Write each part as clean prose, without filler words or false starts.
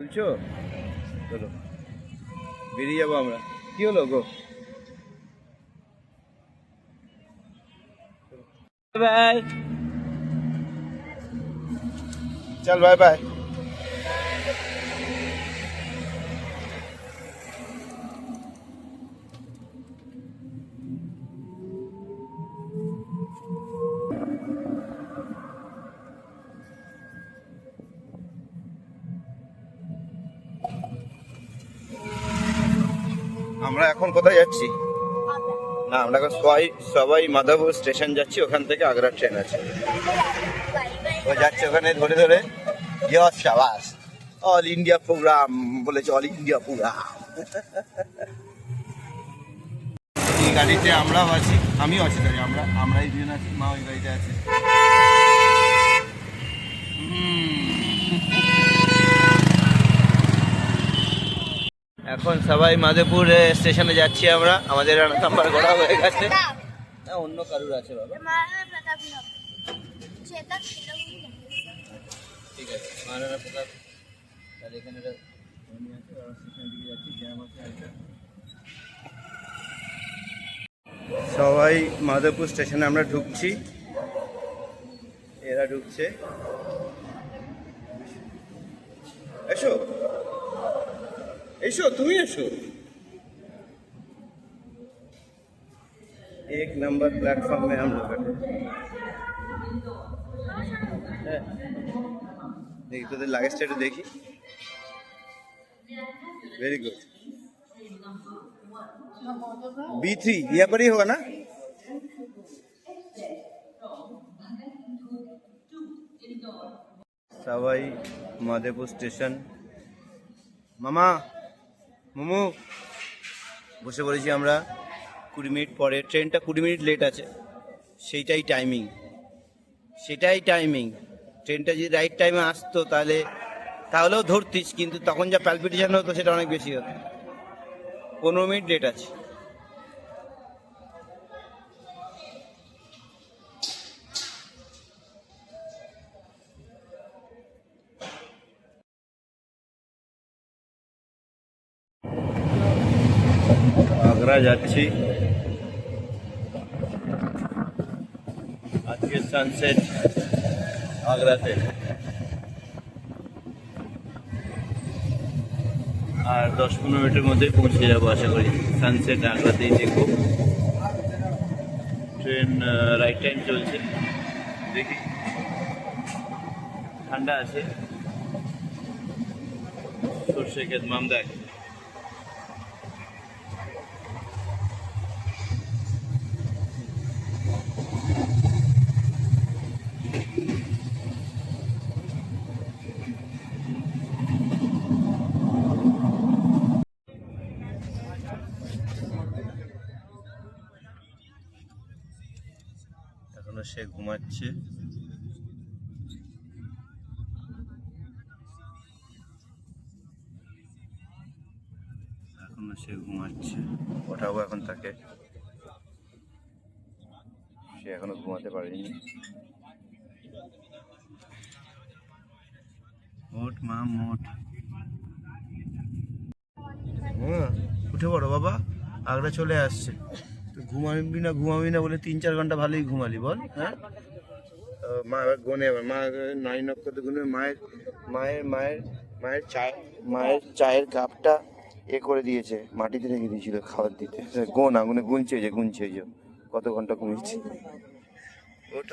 বলছো চলো বেরিয়ে যাবো আমরা। কি হলো গো? বাই, চল বাই বাই। আমরা এখন কোথায় যাচ্ছি? না, আমরা এখন সবাই মাধবপুর স্টেশন যাচ্ছি, ওখান থেকে আগ্রা ট্রেন আছে, ও যাচ্ছে ওখানে ধরে ধরে। শাবাশ, অল ইন্ডিয়া প্রোগ্রাম বলেছে, অল ইন্ডিয়া প্রোগ্রাম। এই গাড়িতে আমরাও আছি, আমিও আছি, গাড়ি আমরা এই দুজন আছি, মা ওই গাড়িতে আছে। এখন সবাই মাধবপুর স্টেশনে যাচ্ছি আমরা, আমাদের নাম্বার ঘোরা হয়ে গেছে। না, অন্য কারুর আছে বাবা। ঠিক আছে, মহারানা প্রতাপ। তাহলে এখানে সবাই মাধবপুর স্টেশনে আমরা ঢুকছি, এরা ঢুকছে। এসো এসো, তুমি এসো। 1 नंबर प्लेटफॉर्म में हम लोग देखिए, तो लगेजটা একটু দেখি। Very good. B3 यहाँ पर ही होगा ना? सवाई माधोपुर स्टेशन। मामा মোমো বসে পড়েছি আমরা। 20 মিনিট পরে ট্রেনটা 20 মিনিট লেট আছে, সেটাই টাইমিং। ট্রেনটা যদি রাইট টাইমে আসতো তাহলেও ধরতিস, কিন্তু তখন যা প্যালপিটেশন হতো সেটা অনেক বেশি হতো। 15 মিনিট লেট আছে। আগ্রা যাচ্ছি, আজকে সানসেট আগ্রাতে। আর 10-15 মিনিটের মধ্যে পৌঁছে যাবো আশা করি। সানসেট আগ্রাতেই দেখবো। ট্রেন রাইট টাইম চলছে, দেখি। ঠান্ডা আছে, সর্ষে ক্ষেত মামদাক। এখনো সে ঘুমাচ্ছে। ওঠাবো এখন তাকে, সে এখনো ঘুমাতে পারেনি। ওঠ মা, ওঠ। উঠে পড়ো বাবা, আগ্রা চলে আসছে। তুই ঘুমাবি না বলে 3-4 ঘন্টা ভালোই ঘুমালি বল। হ্যাঁ, মা গোনে, মা 9 অক্ষর গুনে। মায়ের চায়ের কাপটা করে দিয়েছে, মাটিতে রেখে দিয়েছিল খাবার দিতে। গোন আগুনে গুনছে কত ঘন্টা ঘুমিয়েছি। ওঠ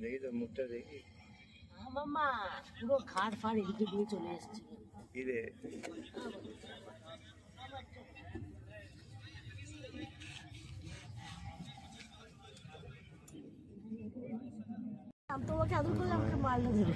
দেখি তো মুখটা, দেখি। খাট ফাড় এদিকে দিয়ে চলে এসেছি। কি রে? তোমাকে আদর করলে আমাকে মারলে ধরে।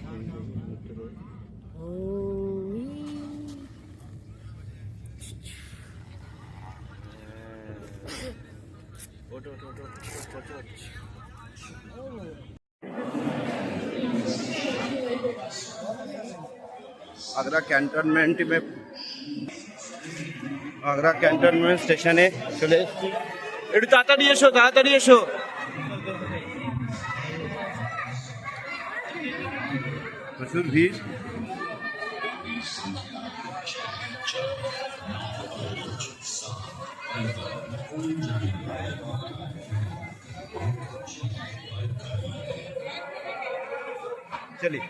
आगरा कैंटनमेंट स्टेशने चले एসেছি। একটু তাড়াতাড়ি এসো। প্রচুর ভিড়। चलिए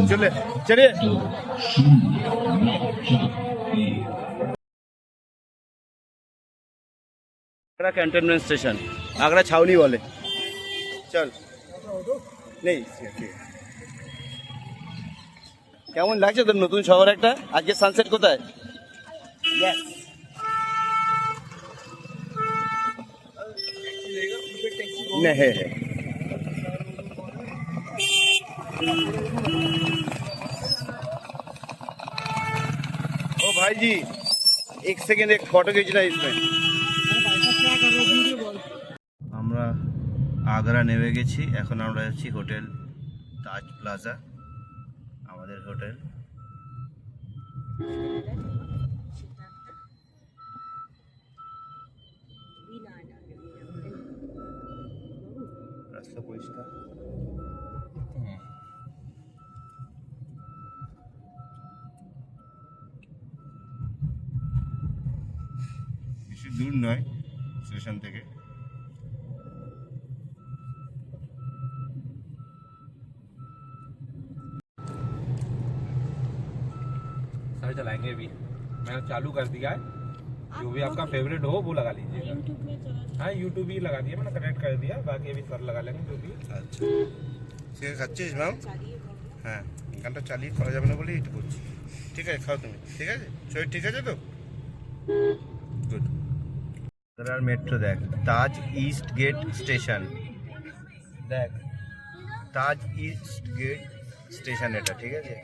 चले चलिए आगरा कैंटनमेंट स्टेशन आगरा छावनी बोले चल नहीं ठीक है কেমন লাগছে তোর নতুন শহর একটা আজকে সানসেট কোথায় यस नहीं है ओ भाई जी एक सेकंड एक फोटो खींचना है इसमें আমরা আগ্রা নেমে গেছি এখন আমরা যাচ্ছি হোটেল তাজ প্লাজা আমাদের হোটেল রাস্তা পরিষ্কার বেশি দূর নয় স্টেশন থেকে सर चलाएंगे भी मैंने चालू कर दिया है जो भी आपका फेवरेट हो वो लगा लीजिएगा हाँ यूट्यूब ही लगा दिया मैंने कनेक्ट कर दिया बाकी अभी सर लगा लेंगे जो भी আচ্ছা ঠিক আছে খাচ্ছিস ম্যাম হ্যাঁ গানটা চালিয়ে করা যাবে না বলেই এটা বলছি ঠিক আছে খাও তুমি ঠিক আছে শরীর ঠিক আছে তো গুড আর মেট্রো দেখ তাজ ইস্ট গেট স্টেশন দেখ তাজ ইস্ট গেট স্টেশন এটা ঠিক আছে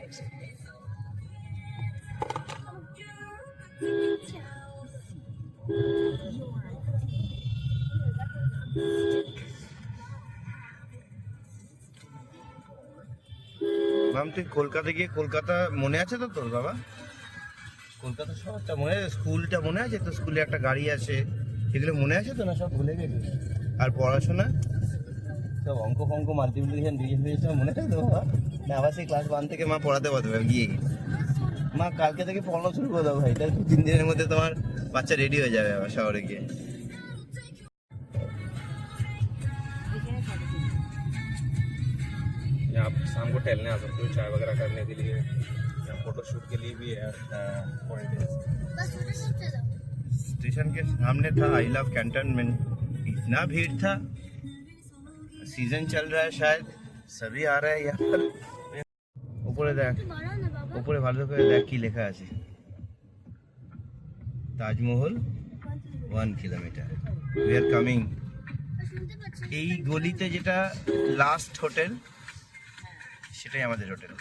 ম্যাম তুই কলকাতা গিয়ে কলকাতা মনে আছে তো তোর বাবা কলকাতা শহরটা মনে আছে স্কুলটা মনে আছে তো স্কুলে একটা গাড়ি আছে এগুলো মনে আছে তো না সব ভুলে গেছিস আর পড়াশোনা সব অঙ্ক ফঙ্ক মাল্টিপ্লিকেশন ডিভিশন সব মনে আছে তো বাবা না আবার সেই ক্লাস 1 থেকে মা পড়াতে পারবে গিয়ে মা কালকে থেকে পড়ানো শুরু করে দাও ভাই তাহলে 3 দিনের মধ্যে তোমার বাচ্চা রেডি হয়ে যাবে আবার শহরে গিয়ে या आप शाम को टहलने आ सकते हो चाय वगैरह करने के लिए या फोटो शूट के लिए भी है स्टेशन के सामने था आई लव कैंटनमेंट इतना भीड़ था सीजन चल रहा है शायद सभी आ रहे हैं यहाँ पर ऊपर देख ऊपर ভালো করে দেখ কি লেখা আছে Taj Mahal 1 kilometre we are coming এই গলিতে যেটা লাস্ট হোটেল সেটাই আমাদের হোটেল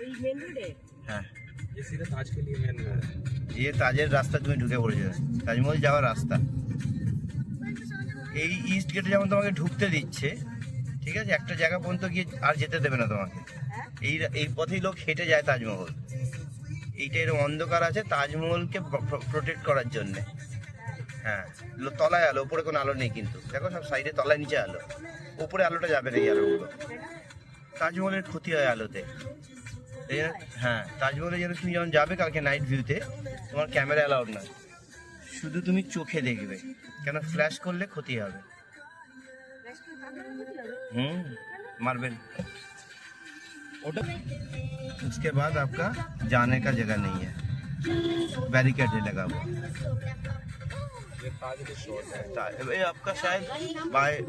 এই মেন রোডে হ্যাঁ ये सीधे ताज के लिए मेन रोड है ये তাজের রাস্তা তুমি ঢুকে পড়েছো তাজমহল যাওয়ার রাস্তা এই ইস্ট গেটে যেমন তোমাকে ঢুকতে দিচ্ছে ঠিক আছে একটা জায়গা পর্যন্ত গিয়ে আর যেতে দেবে না তোমাকে এই পথেই লোক হেঁটে যায় তাজমহল এইটা এরকম অন্ধকার আছে তাজমহলকে প্রোটেক্ট করার জন্য হ্যাঁ তলায় আলো উপরে কোনো আলো নেই কিন্তু দেখো সব সাইডে তলায় নিচে আলো উপরে আলোটা যাবে না এই আলোগুলো তাজমহলের ক্ষতি হয় আলোতে হ্যাঁ তাজমহলে যেন তুমি যখন যাবে কালকে নাইট ভিউতে তোমার ক্যামেরা অ্যালাউড না শুধু তুমি চোখে দেখবে কেন ফ্ল্যাশ করলে ক্ষতি হবে मार्बल उसके बाद आपका जाने का जगह नहीं है बैरिकेड लगा हुआ ये ताज के शॉट है ये आपका शायद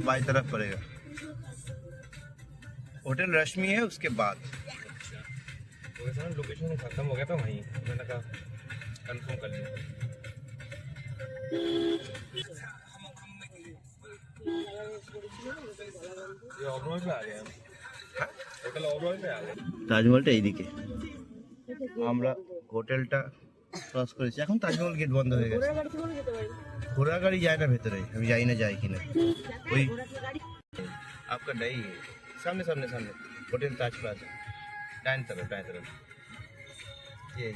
बाई तरफ पड़ेगा होटल रश्मि है उसके बाद तो वैसे ना लोकेशन खत्म हो गया था वहीं मैंने कहा कंफर्म कर लिया ये ओवरऑल पे आ गया होटल ओवरऑल पे आ गया তাজমহলটা এইদিকে আমরা হোটেলটা ক্রস করেছি এখন তাজমহল গেট বন্ধ হয়ে গেছে ঘোড়া গাড়ি যায় না ভেতরে আমি জানি না যায় কিনা ওই आपका नहीं है सामने सामने सामने होटल ताज प्लाजा दाएं तरफ ये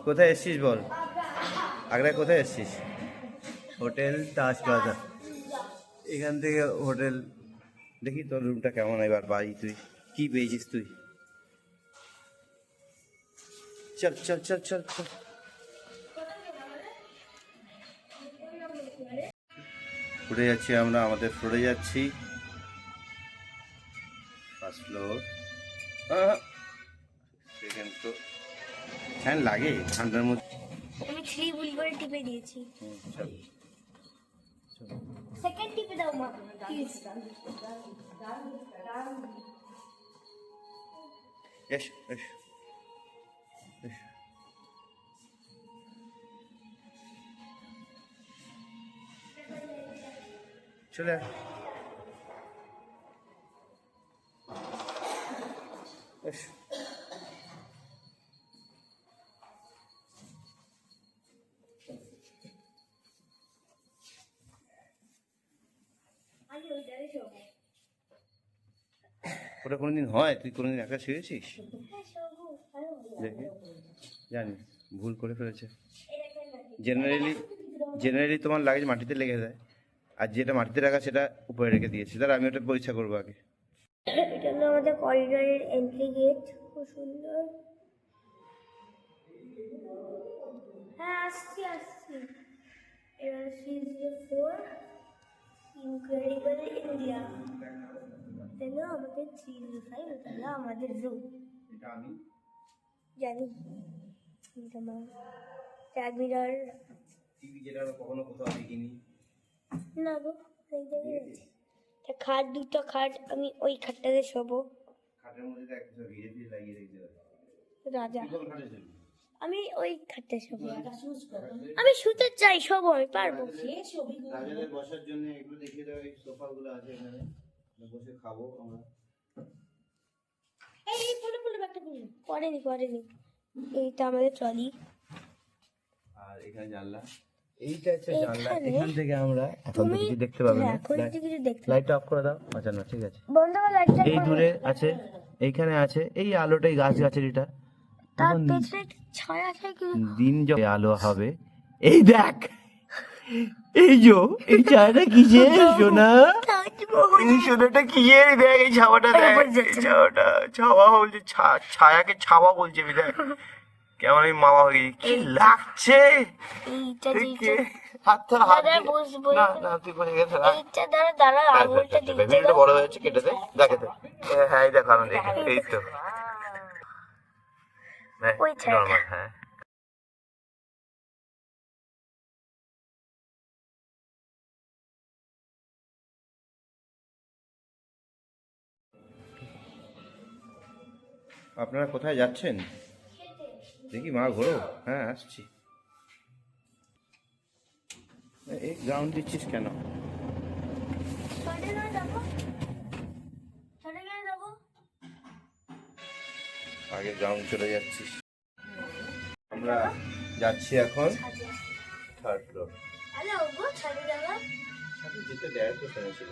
কোথায় এসছিস বল, আগ্রায় কোথায় এসছিস? হোটেল তাজ প্লাজা। এখান থেকে হোটেল, দেখি তোর রুমটা কেমন এবার বাড়ি, তুই কি পেয়েছিস তুই? চল চল চল চল চল। উঠে যাচ্ছি আমরা, আমাদের ফ্লোরে যাচ্ছি, first floor, second floor. Fan লাগে ঠান্ডার মধ্যে। আমি 3 ভুল করে টিপে দিয়েছি। চল সেকেন্ড টিপে দাও মা প্লিজ। এসো এসো এসো। চলে আয়। এসো। আমি ওইটারে শোবো। ওটা কোনোদিন হয়? তুই কোনোদিন একা শুয়েছিস? হ্যাঁ শোবো, ভালো দেখি, জানি ভুল করে ফেলেছে। এটা কেন লাগে? জেনারেলি তোমার লাগেজ মাটিতে লেগে যায়, আর যেটা মাটিতে রাখা সেটা উপরে রেখে দিয়েছি। তাহলে আমি ওটা পরীক্ষা করবো আগে। এটা হলো আমাদের করিডোরের এন্ট্রি গেট, খুব সুন্দর। হ্যাঁ আসছি আসছি। এবার 304 ইনক্রেডিবল ইন্ডিয়া। এটা আমাদের 305, এটা আমাদের রুম। এটা আমি জানি এটা মা ট্যাগমিরার টিভি, যেটা আমরা কখনো কোথাও দেখিনি। না গো, এই জায়গায় আছে। তা খাট, দুটো খাট, আমি ওই খাটটাতে শোবো। খাটের মধ্যে দেখ কিছু ভিড়ে ভিড়ে লাগিয়ে রেখেছে। রাজা, তুই কোন খাটে শুবি? আমি ওই খাটটা শোবো। আমি শুতে চাই, শোবো, আমি পারবো। রাজাদের বসার জন্য এগুলো দেখিয়ে দেওয়া, এই সোফাগুলো আছে এখানে, বসে খাবো আমরা। এই ফুলে ফুলে ব্যাগটা খুলে পড়েনি। এইটা আমাদের ট্রলি। আর এখানে জানলা, এইটা হচ্ছে জানলা। এখানে এখান থেকে আমরা এখন তো কিছু দেখতে পাবে না। হ্যাঁ, এখন তো কিছু দেখতে লাইটটা অফ করে দাও। আচ্ছা না, ঠিক আছে। বন্ধ করে লাইটটা। এই দূরে আছে, এইখানে আছে, এই আলোটাই গাছ গাছের এটা। তার পেছনে একটা ছায়া আছে কি? দিন যখন আলো হবে, এই দেখ, এই এই ছায়াটা কিসের সোনা? এই সোনাটা কিসের? দেখ এই ছাওয়াটা, দেখ এই ছাওয়াটা, ছাওয়া বলছে, ছায়াকে ছাওয়া বলছে। দেখ কেমন এই মামা হয়ে গেছি, কি লাগছে। এইটা কে? হাত ধর, হাত দাদা দে। বসবো। না না, তুই বসে গেছে। এইটা দাঁড়া আঙুলটা দিতে ভিডিওটা বড় হয়ে যাচ্ছে, কেটে দে। দেখে দে। হ্যাঁ এই দেখো, আমি দেখি, এই তো ওই ছায়াটা। নরমাল। হ্যাঁ আপনারা কোথায় যাচ্ছেন? দেখি মা, ঘোরো। হ্যাঁ আসছি। এই গ্রাউন্ড দিচ্ছিস কেন? আগে গ্রাউন্ড চলে যাচ্ছিস। আমরা যাচ্ছি এখন থার্ড ফ্লোর। হ্যালো গো, ছাড়ে যাবা। সাথে যেতে দেয় তো শুনেছিল।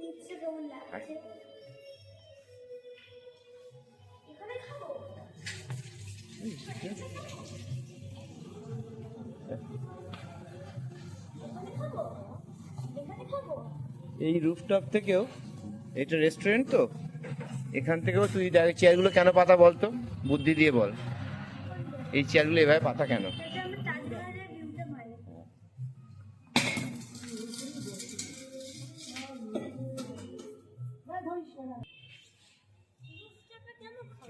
নিচে কেমন লাগছে? এখানে খাবো। এই রুফটপ থেকেও, এটা রেস্টুরেন্ট তো, এখান থেকেও তুই দেখ চেয়ারগুলো কেন পাতা বলতো, বুদ্ধি দিয়ে বল। এই চেয়ারগুলো এভাবে পাতা কেন? এটা আমি তাজমহলের ভিউটা পাই।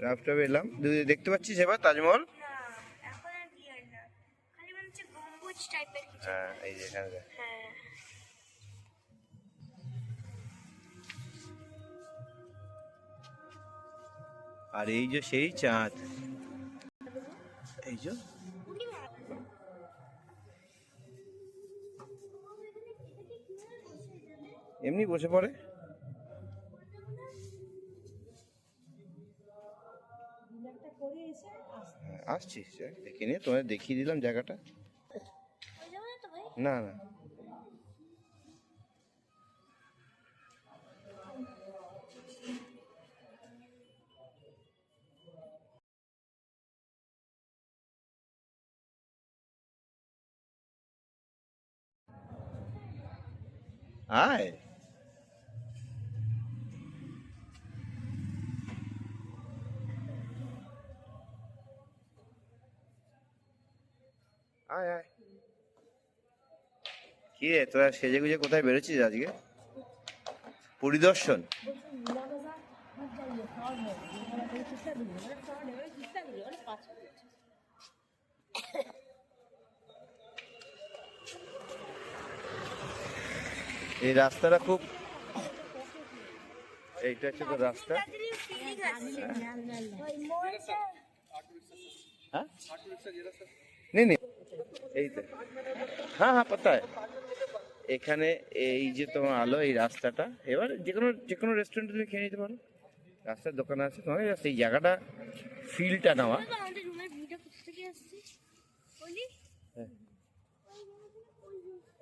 রাফটপে এলাম, দেখতে পাচ্ছিস এবার তাজমহল। না, এখন আর ক্লিয়ার না, খালি মনে হচ্ছে গম্বুজ টাইপের কিছু। হ্যাঁ এই যে এখানে দেখ। হ্যাঁ, আর এই যে সেই চাঁদ, এই যে এমনি বসে পড়ে। হ্যাঁ, আসছি দেখে নিয়ে তোমায় দেখিয়ে দিলাম জায়গাটা। ওই যাবো না তো ভাই? না না, আয় আয় আয়। কি রে তোরা সেজে গুজে কোথায় বেরোচ্ছিস আজকে? পরিদর্শন? এই রাস্তাটা খুব, এইটা হচ্ছে তো রাস্তা। हाँ नहीं नहीं এই তো, হ্যাঁ হ্যাঁ পতা এখানে এই যে তোমার আলো এই রাস্তাটা, এবার যে কোনো রেস্টুরেন্টে তুমি খেয়ে নিতে পারো, রাস্তার দোকান আছে তোমার, জাস্ট এই জায়গাটা ফিলটা নেওয়া। আমাদের রুমের ভিউটা কোথা থেকে আসছে বলি? হ্যাঁ।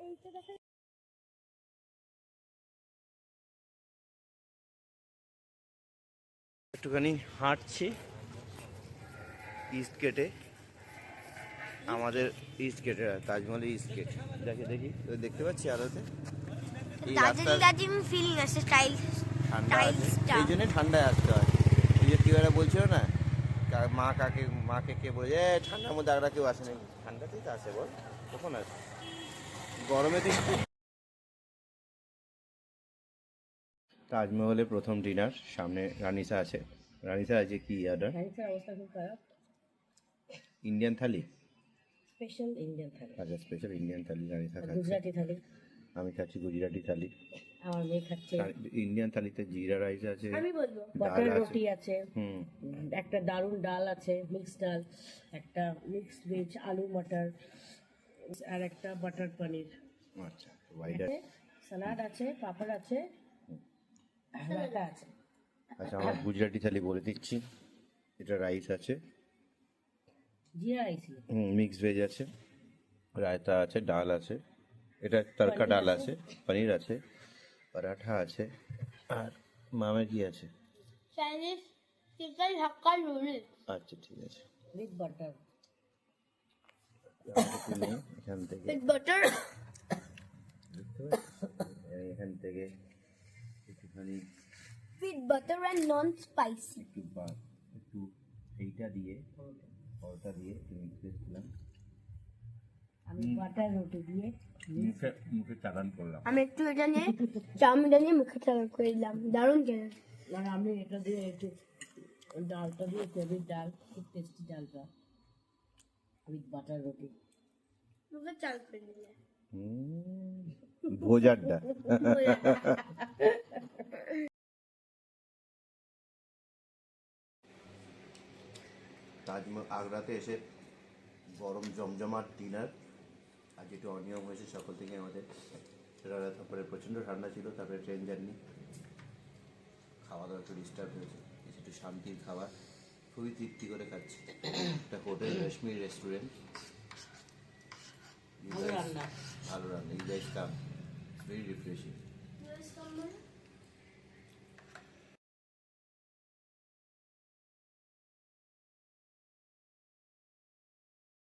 এইটা দেখা একটুখানি হাঁটছি ইস্ট গেটে, আমাদের ইস্ট গেটে তাজমহল ইস্ট গেট, যাকে দেখি তো দেখতে পাচ্ছি আলোতে। এই রাস্তা দার্জিলিং ফিলিং আছে, স্টাইল ঠান্ডা আছে, টাইলসটা। এই জন্যই ঠান্ডায় আসতে হয়। এই যে কেউ একটা বলছিল না, মাকে কে বলে ঠান্ডার মধ্যে আগ্রা কেউ আসে নাকি, ঠান্ডাতেই তো আসে, বল কখন আসে, গরমে তো একটু। তাজমহলে প্রথম ডিনার, সামনে রানিসা আছে। রানিসা আছে কি অর্ডার? অবস্থা খুব খারাপ। ইন্ডিয়ান থালি? স্পেশাল ইন্ডিয়ান থালি, আচ্ছা স্পেশাল ইন্ডিয়ান থালি রানিসা খাচ্ছে। গুজরাটি থালি আমি খাচ্ছি গুজরাটি থালি। আমার মেয়ে খাচ্ছে। ইন্ডিয়ান থালিতে জিরা রাইস আছে, আমি বলবো বাটার ডাল আছে। রুটি আছে, হুম, একটা দারুণ ডাল আছে, মিক্স ডাল, একটা মিক্সড ভেজ আলু মটর, আর একটা বাটার পনির, আচ্ছা হোয়াইট। সালাড আছে, পাপড় আছে, রায়তা আছে। আচ্ছা আমার গুজরাটি থালি বলে দিচ্ছি, এটা রাইস আছে, জিরা রাইস, মিক্স ভেজ আছে, রায়তা আছে, ডাল আছে, এটা তড়কা ডাল আছে, পনির আছে, পরাঠা আছে, আর মামে কি আছে? চাইনিজ চিকেন হাক্কা নুডলস আচ্ছা ঠিক আছে, উইথ বাটার। এখান থেকে উইথ বাটার। বুঝতে পারছিস? এখান থেকে একটুখানি with butter and non spicy. একটু এইটা দিয়ে পরোটা দিয়ে একটু মিক্স করলাম, আমি বাটার রুটি দিয়ে, মুখে চালান করলাম। আমি একটু এটা নিয়ে চাউমিনটা নিয়ে মুখে চালা করে দিলাম, দারুণ খেয়ে। আর আমি এটা দিয়ে একটু ডালটা দিয়ে, টেবিল ডাল, খুব টেস্টি ডালটা, উইথ বাটার রুটি। মুখে চাল করে দিলে ভোজ আড্ডা। তাজমহল আগ্রাতে এসে গরম জমজমাট ডিনার, আর যেটা অনিয়ম হয়েছে সকল থেকে আমাদের, সেটা তারপরে প্রচণ্ড ঠান্ডা ছিল, তারপরে ট্রেন জার্নি, খাওয়া দাওয়া একটু ডিস্টার্ব হয়েছে, একটু শান্তির খাবার, খুবই তৃপ্তি করে খাচ্ছি। একটা হোটেল রেশমি রেস্টুরেন্ট, ভালো রান্না। ভালো রান্না, you guys come, very refreshing.